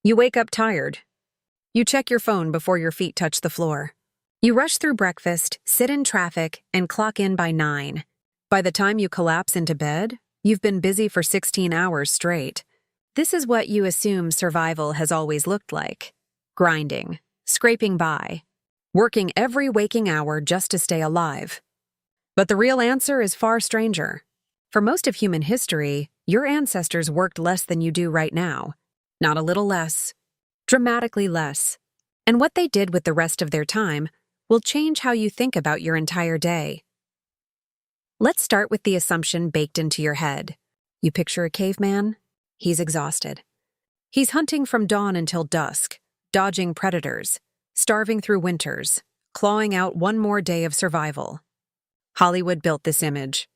You wake up tired. You check your phone before your feet touch the floor. You rush through breakfast, sit in traffic, and clock in by 9. By the time you collapse into bed, you've been busy for 16 hours straight. This is what you assume survival has always looked like. Grinding, scraping by, working every waking hour just to stay alive. But the real answer is far stranger. For most of human history, your ancestors worked less than you do right now. Not a little less. Dramatically less. And what they did with the rest of their time will change how you think about your entire day. Let's start with the assumption baked into your head. You picture a caveman? He's exhausted. He's hunting from dawn until dusk, dodging predators, starving through winters, clawing out one more day of survival. Hollywood built this image.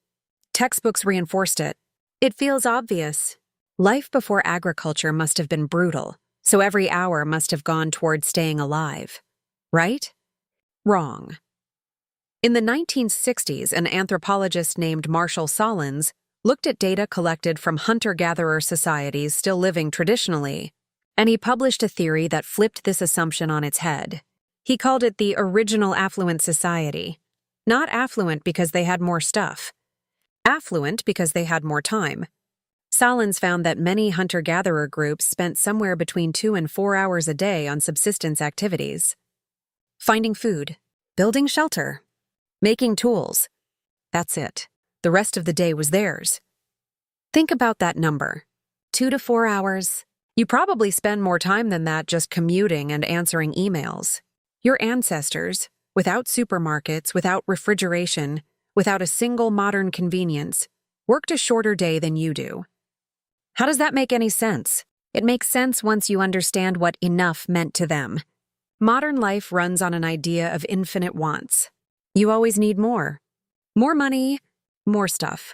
Textbooks reinforced it. It feels obvious. Life before agriculture must have been brutal, so every hour must have gone toward staying alive. Right? Wrong. In the 1960s, an anthropologist named Marshall Solins looked at data collected from hunter-gatherer societies still living traditionally, and he published a theory that flipped this assumption on its head. He called it the original affluent society. Not affluent because they had more stuff. Affluent because they had more time. Solins found that many hunter-gatherer groups spent somewhere between 2 and 4 hours a day on subsistence activities. Finding food, building shelter, making tools. That's it. The rest of the day was theirs. Think about that number. 2 to 4 hours. You probably spend more time than that just commuting and answering emails. Your ancestors, without supermarkets, without refrigeration, without a single modern convenience, worked a shorter day than you do. How does that make any sense? It makes sense once you understand what enough meant to them. Modern life runs on an idea of infinite wants. You always need more. More money, more stuff.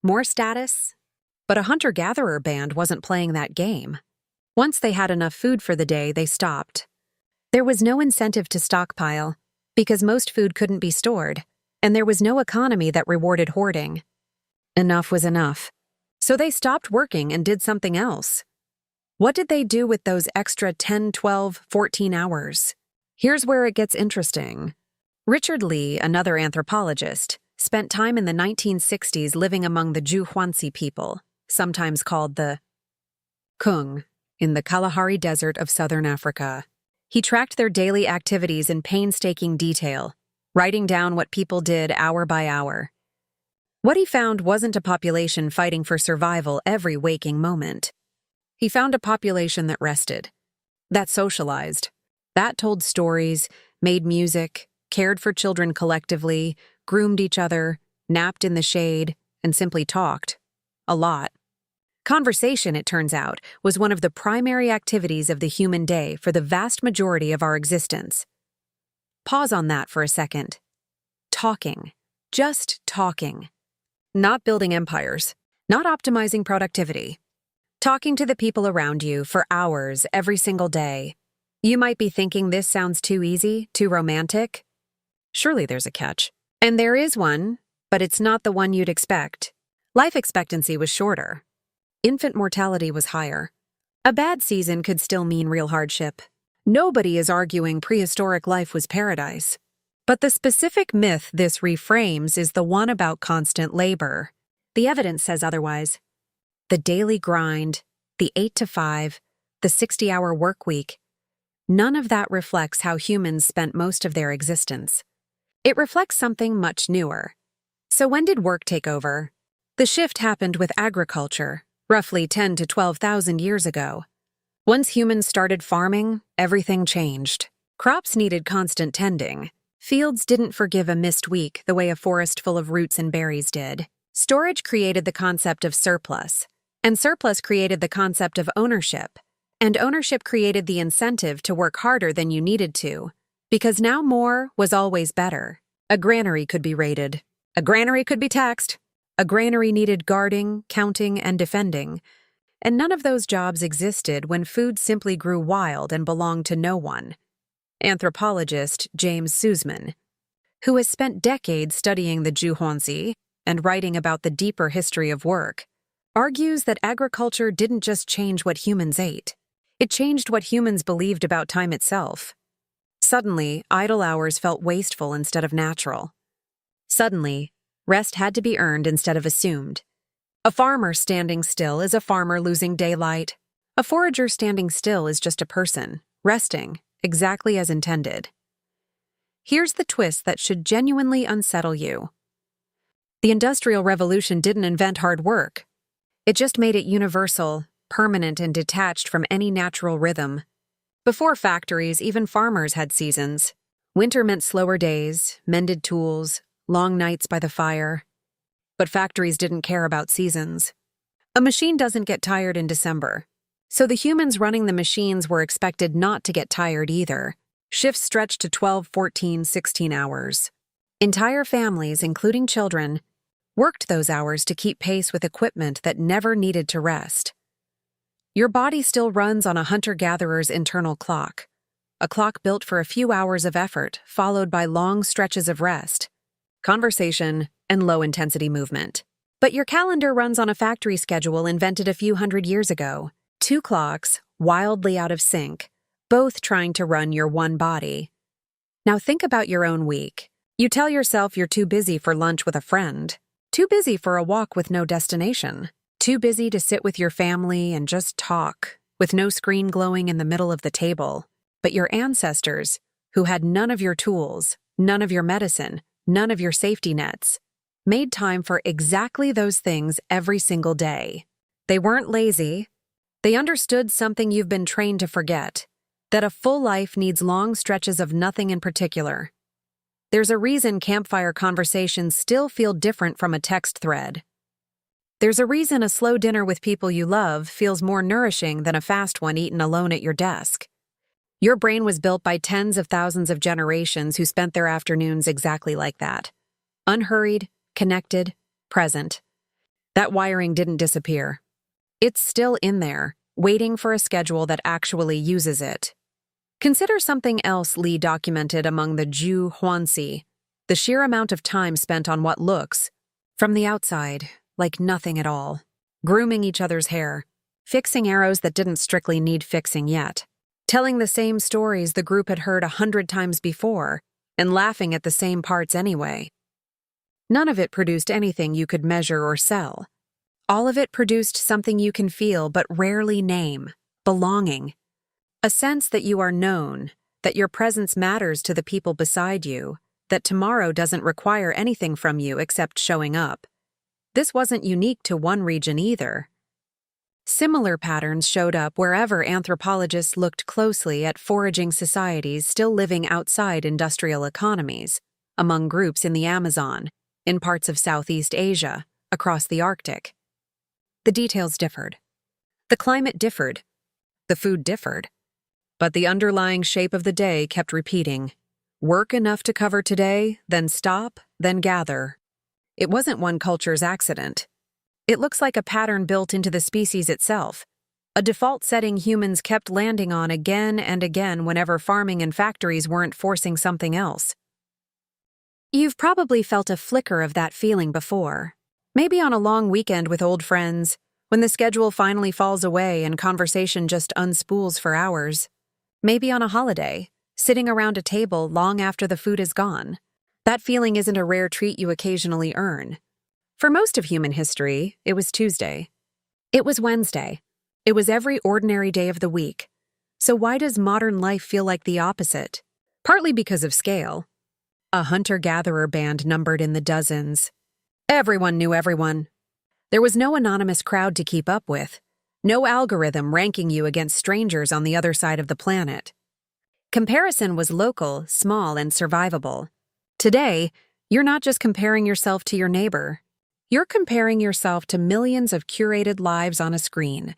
More status. But a hunter-gatherer band wasn't playing that game. Once they had enough food for the day, they stopped. There was no incentive to stockpile, because most food couldn't be stored, and there was no economy that rewarded hoarding. Enough was enough. So they stopped working and did something else. What did they do with those extra 10, 12, 14 hours? Here's where it gets interesting. Richard Lee, another anthropologist, spent time in the 1960s living among the Juhuansi people, sometimes called the Kung, in the Kalahari Desert of southern Africa. He tracked their daily activities in painstaking detail, writing down what people did hour by hour. What he found wasn't a population fighting for survival every waking moment. He found a population that rested, that socialized, that told stories, made music, cared for children collectively, groomed each other, napped in the shade, and simply talked. A lot. Conversation, it turns out, was one of the primary activities of the human day for the vast majority of our existence. Pause on that for a second. Talking. Just talking. Not building empires. Not optimizing productivity. Talking to the people around you for hours every single day. You might be thinking this sounds too easy, too romantic. Surely there's a catch. And there is one, but it's not the one you'd expect. Life expectancy was shorter. Infant mortality was higher. A bad season could still mean real hardship. Nobody is arguing prehistoric life was paradise. But the specific myth this reframes is the one about constant labor. The evidence says otherwise. The daily grind, the 8 to 5, the 60-hour work week. None of that reflects how humans spent most of their existence. It reflects something much newer. So when did work take over? The shift happened with agriculture, roughly 10 to 12,000 years ago. Once humans started farming, everything changed. Crops needed constant tending. Fields didn't forgive a missed week the way a forest full of roots and berries did. Storage created the concept of surplus, and surplus created the concept of ownership, and ownership created the incentive to work harder than you needed to, because now more was always better. A granary could be raided. A granary could be taxed. A granary needed guarding, counting, and defending. And none of those jobs existed when food simply grew wild and belonged to no one. Anthropologist James Sussman, who has spent decades studying the Juhuansi and writing about the deeper history of work, argues that agriculture didn't just change what humans ate. It changed what humans believed about time itself. Suddenly, idle hours felt wasteful instead of natural. Suddenly, rest had to be earned instead of assumed. A farmer standing still is a farmer losing daylight. A forager standing still is just a person, resting, exactly as intended. Here's the twist that should genuinely unsettle you. The Industrial Revolution didn't invent hard work. It just made it universal, permanent, and detached from any natural rhythm. Before factories, even farmers had seasons. Winter meant slower days, mended tools, long nights by the fire. But factories didn't care about seasons. A machine doesn't get tired in December. So the humans running the machines were expected not to get tired either. Shifts stretched to 12, 14, 16 hours. Entire families, including children, worked those hours to keep pace with equipment that never needed to rest. Your body still runs on a hunter-gatherer's internal clock, a clock built for a few hours of effort, followed by long stretches of rest, conversation, and low-intensity movement. But your calendar runs on a factory schedule invented a few hundred years ago. 2 clocks, wildly out of sync, both trying to run your one body. Now think about your own week. You tell yourself you're too busy for lunch with a friend, too busy for a walk with no destination, too busy to sit with your family and just talk, with no screen glowing in the middle of the table. But your ancestors, who had none of your tools, none of your medicine, none of your safety nets, made time for exactly those things every single day. They weren't lazy. They understood something you've been trained to forget, that a full life needs long stretches of nothing in particular. There's a reason campfire conversations still feel different from a text thread. There's a reason a slow dinner with people you love feels more nourishing than a fast one eaten alone at your desk. Your brain was built by tens of thousands of generations who spent their afternoons exactly like that. Unhurried, connected, present. That wiring didn't disappear. It's still in there, waiting for a schedule that actually uses it. Consider something else Lee documented among the Zhu Huanxi, the sheer amount of time spent on what looks, from the outside, like nothing at all. Grooming each other's hair, fixing arrows that didn't strictly need fixing yet, telling the same stories the group had heard 100 times before, and laughing at the same parts anyway. None of it produced anything you could measure or sell. All of it produced something you can feel but rarely name: belonging. A sense that you are known, that your presence matters to the people beside you, that tomorrow doesn't require anything from you except showing up. This wasn't unique to one region either. Similar patterns showed up wherever anthropologists looked closely at foraging societies still living outside industrial economies, among groups in the Amazon, in parts of Southeast Asia, across the Arctic. The details differed. The climate differed. The food differed. But the underlying shape of the day kept repeating. Work enough to cover today, then stop, then gather. It wasn't one culture's accident. It looks like a pattern built into the species itself, a default setting humans kept landing on again and again whenever farming and factories weren't forcing something else. You've probably felt a flicker of that feeling before. Maybe on a long weekend with old friends, when the schedule finally falls away and conversation just unspools for hours. Maybe on a holiday, sitting around a table long after the food is gone. That feeling isn't a rare treat you occasionally earn. For most of human history, it was Tuesday. It was Wednesday. It was every ordinary day of the week. So why does modern life feel like the opposite? Partly because of scale. A hunter-gatherer band numbered in the dozens. Everyone knew everyone. There was no anonymous crowd to keep up with, no algorithm ranking you against strangers on the other side of the planet. Comparison was local, small, and survivable. Today, you're not just comparing yourself to your neighbor. You're comparing yourself to millions of curated lives on a screen,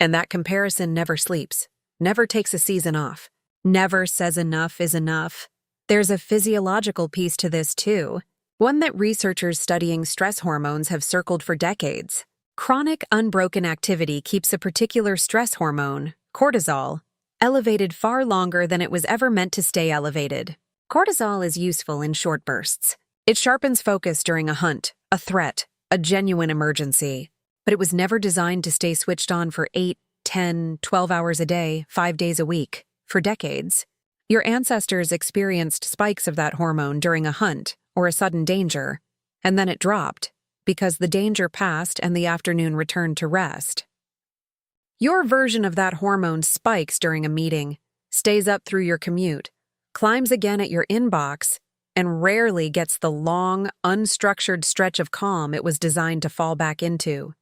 and that comparison never sleeps, never takes a season off, never says enough is enough. There's a physiological piece to this too, one that researchers studying stress hormones have circled for decades. Chronic, unbroken activity keeps a particular stress hormone, cortisol, elevated far longer than it was ever meant to stay elevated. Cortisol is useful in short bursts. It sharpens focus during a hunt, a threat, a genuine emergency. But it was never designed to stay switched on for 8, 10, 12 hours a day, 5 days a week, for decades. Your ancestors experienced spikes of that hormone during a hunt or a sudden danger, and then it dropped because the danger passed and the afternoon returned to rest. Your version of that hormone spikes during a meeting, stays up through your commute, climbs again at your inbox, and rarely gets the long, unstructured stretch of calm it was designed to fall back into.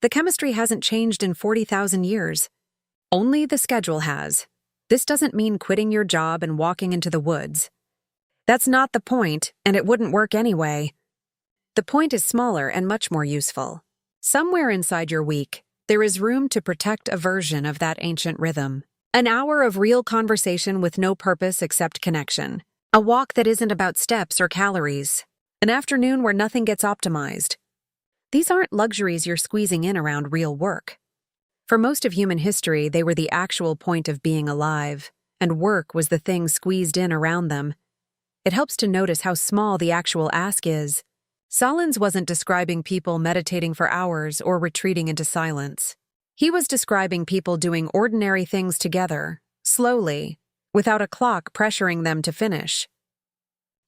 The chemistry hasn't changed in 40,000 years. Only the schedule has. This doesn't mean quitting your job and walking into the woods. That's not the point, and it wouldn't work anyway. The point is smaller and much more useful. Somewhere inside your week, there is room to protect a version of that ancient rhythm. An hour of real conversation with no purpose except connection. A walk that isn't about steps or calories. An afternoon where nothing gets optimized. These aren't luxuries you're squeezing in around real work. For most of human history, they were the actual point of being alive, and work was the thing squeezed in around them. It helps to notice how small the actual ask is. Solons wasn't describing people meditating for hours or retreating into silence. He was describing people doing ordinary things together, slowly, without a clock pressuring them to finish.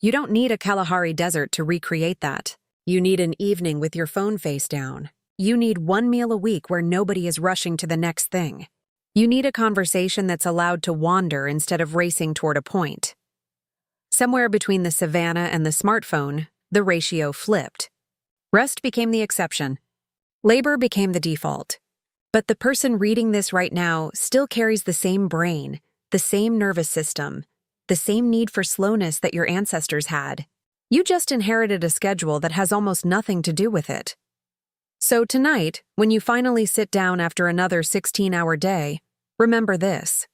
You don't need a Kalahari desert to recreate that. You need an evening with your phone face down. You need one meal a week where nobody is rushing to the next thing. You need a conversation that's allowed to wander instead of racing toward a point. Somewhere between the savannah and the smartphone, the ratio flipped. Rest became the exception. Labor became the default. But the person reading this right now still carries the same brain, the same nervous system, the same need for slowness that your ancestors had. You just inherited a schedule that has almost nothing to do with it. So tonight, when you finally sit down after another 16-hour day, remember this.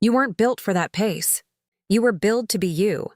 You weren't built for that pace. You were built to be you,